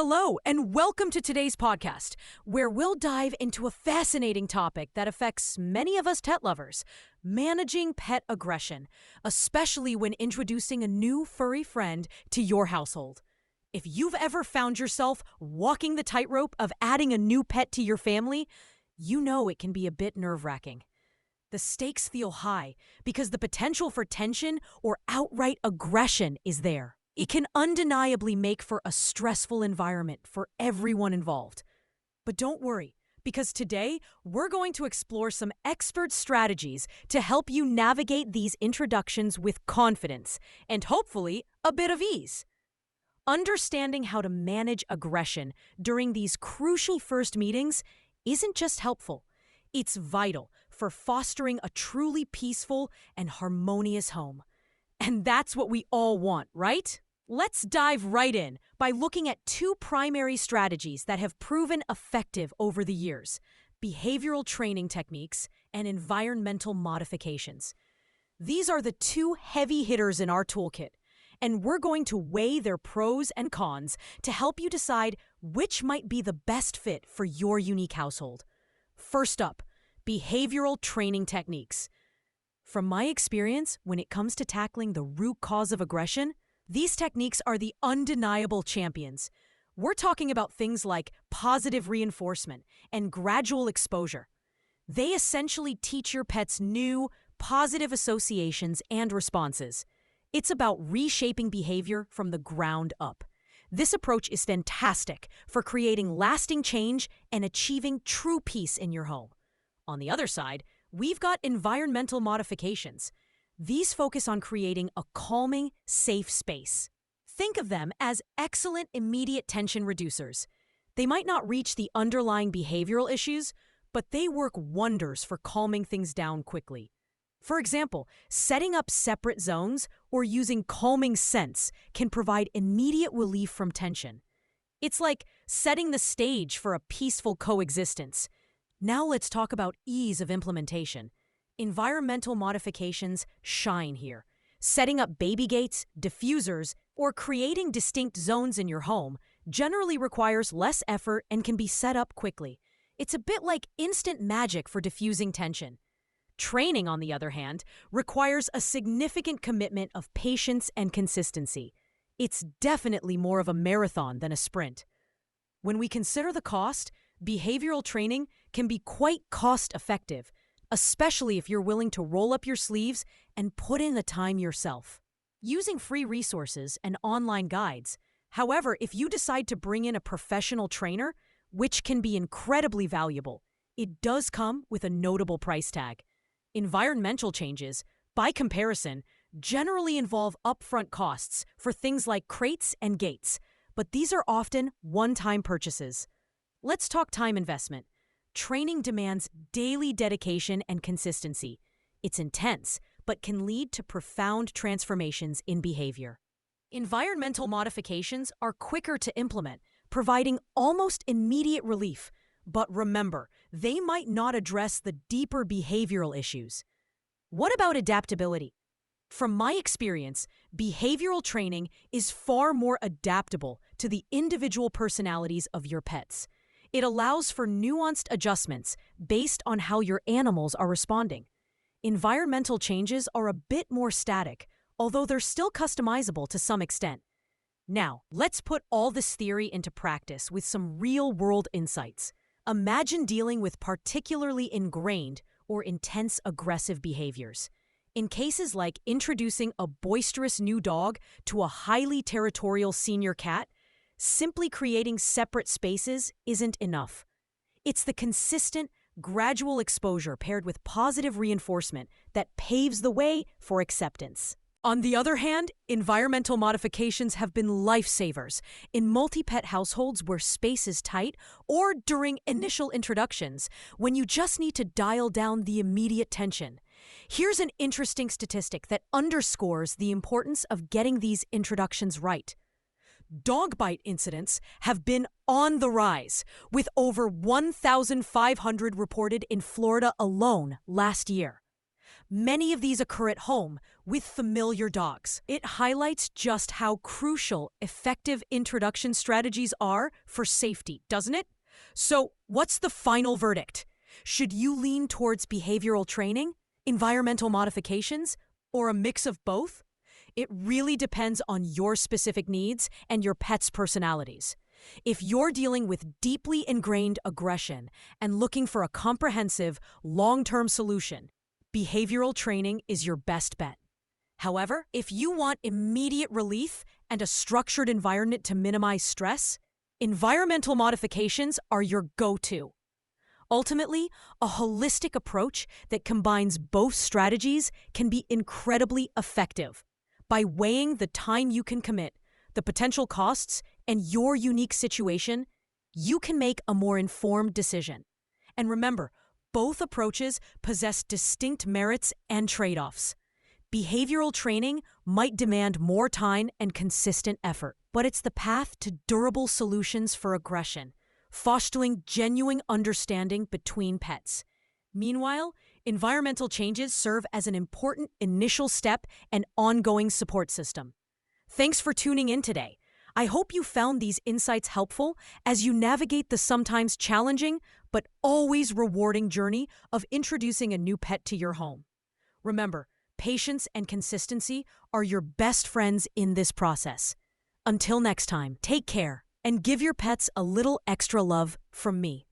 Hello, and welcome to today's podcast, where we'll dive into a fascinating topic that affects many of us pet lovers: managing pet aggression, especially when introducing a new furry friend to your household. If you've ever found yourself walking the tightrope of adding a new pet to your family, you know it can be a bit nerve-wracking. The stakes feel high because the potential for tension or outright aggression is there. It can undeniably make for a stressful environment for everyone involved. But don't worry, because today we're going to explore some expert strategies to help you navigate these introductions with confidence and hopefully a bit of ease. Understanding how to manage aggression during these crucial first meetings isn't just helpful, it's vital for fostering a truly peaceful and harmonious home. And that's what we all want, right? Let's dive right in by looking at two primary strategies that have proven effective over the years: behavioral training techniques and environmental modifications. These are the two heavy hitters in our toolkit, and we're going to weigh their pros and cons to help you decide which might be the best fit for your unique household. First up, behavioral training techniques. From my experience, when it comes to tackling the root cause of aggression, these techniques are the undeniable champions. We're talking about things like positive reinforcement and gradual exposure. They essentially teach your pets new, positive associations and responses. It's about reshaping behavior from the ground up. This approach is fantastic for creating lasting change and achieving true peace in your home. On the other side, we've got environmental modifications. These focus on creating a calming, safe space. Think of them as excellent immediate tension reducers. They might not reach the underlying behavioral issues, but they work wonders for calming things down quickly. For example, setting up separate zones or using calming scents can provide immediate relief from tension. It's like setting the stage for a peaceful coexistence. Now let's talk about ease of implementation. Environmental modifications shine here. Setting up baby gates, diffusers, or creating distinct zones in your home generally requires less effort and can be set up quickly. It's a bit like instant magic for diffusing tension. Training, on the other hand, requires a significant commitment of patience and consistency. It's definitely more of a marathon than a sprint. When we consider the cost, behavioral training can be quite cost-effective, especially if you're willing to roll up your sleeves and put in the time yourself. Using free resources and online guides. However, if you decide to bring in a professional trainer, which can be incredibly valuable, it does come with a notable price tag. Environmental changes, by comparison, generally involve upfront costs for things like crates and gates, but these are often one-time purchases. Let's talk time investment. Training demands daily dedication and consistency. It's intense, but can lead to profound transformations in behavior. Environmental modifications are quicker to implement, providing almost immediate relief. But remember, they might not address the deeper behavioral issues. What about adaptability? From my experience, behavioral training is far more adaptable to the individual personalities of your pets. It allows for nuanced adjustments based on how your animals are responding. Environmental changes are a bit more static, although they're still customizable to some extent. Now, let's put all this theory into practice with some real-world insights. Imagine dealing with particularly ingrained or intense aggressive behaviors. In cases like introducing a boisterous new dog to a highly territorial senior cat, simply creating separate spaces isn't enough. It's the consistent, gradual exposure paired with positive reinforcement that paves the way for acceptance. On the other hand, environmental modifications have been lifesavers in multi-pet households where space is tight or during initial introductions when you just need to dial down the immediate tension. Here's an interesting statistic that underscores the importance of getting these introductions right. Dog bite incidents have been on the rise, with over 1,500 reported in Florida alone last year. Many of these occur at home with familiar dogs. It highlights just how crucial effective introduction strategies are for safety, doesn't it? So, what's the final verdict? Should you lean towards behavioral training, environmental modifications, or a mix of both? It really depends on your specific needs and your pet's personalities. If you're dealing with deeply ingrained aggression and looking for a comprehensive, long-term solution, behavioral training is your best bet. However, if you want immediate relief and a structured environment to minimize stress, environmental modifications are your go-to. Ultimately, a holistic approach that combines both strategies can be incredibly effective. By weighing the time you can commit, the potential costs, and your unique situation, you can make a more informed decision. And remember, both approaches possess distinct merits and trade-offs. Behavioral training might demand more time and consistent effort, but it's the path to durable solutions for aggression, fostering genuine understanding between pets. Meanwhile, environmental changes serve as an important initial step and ongoing support system. Thanks for tuning in today. I hope you found these insights helpful as you navigate the sometimes challenging but always rewarding journey of introducing a new pet to your home. Remember, patience and consistency are your best friends in this process. Until next time, take care and give your pets a little extra love from me.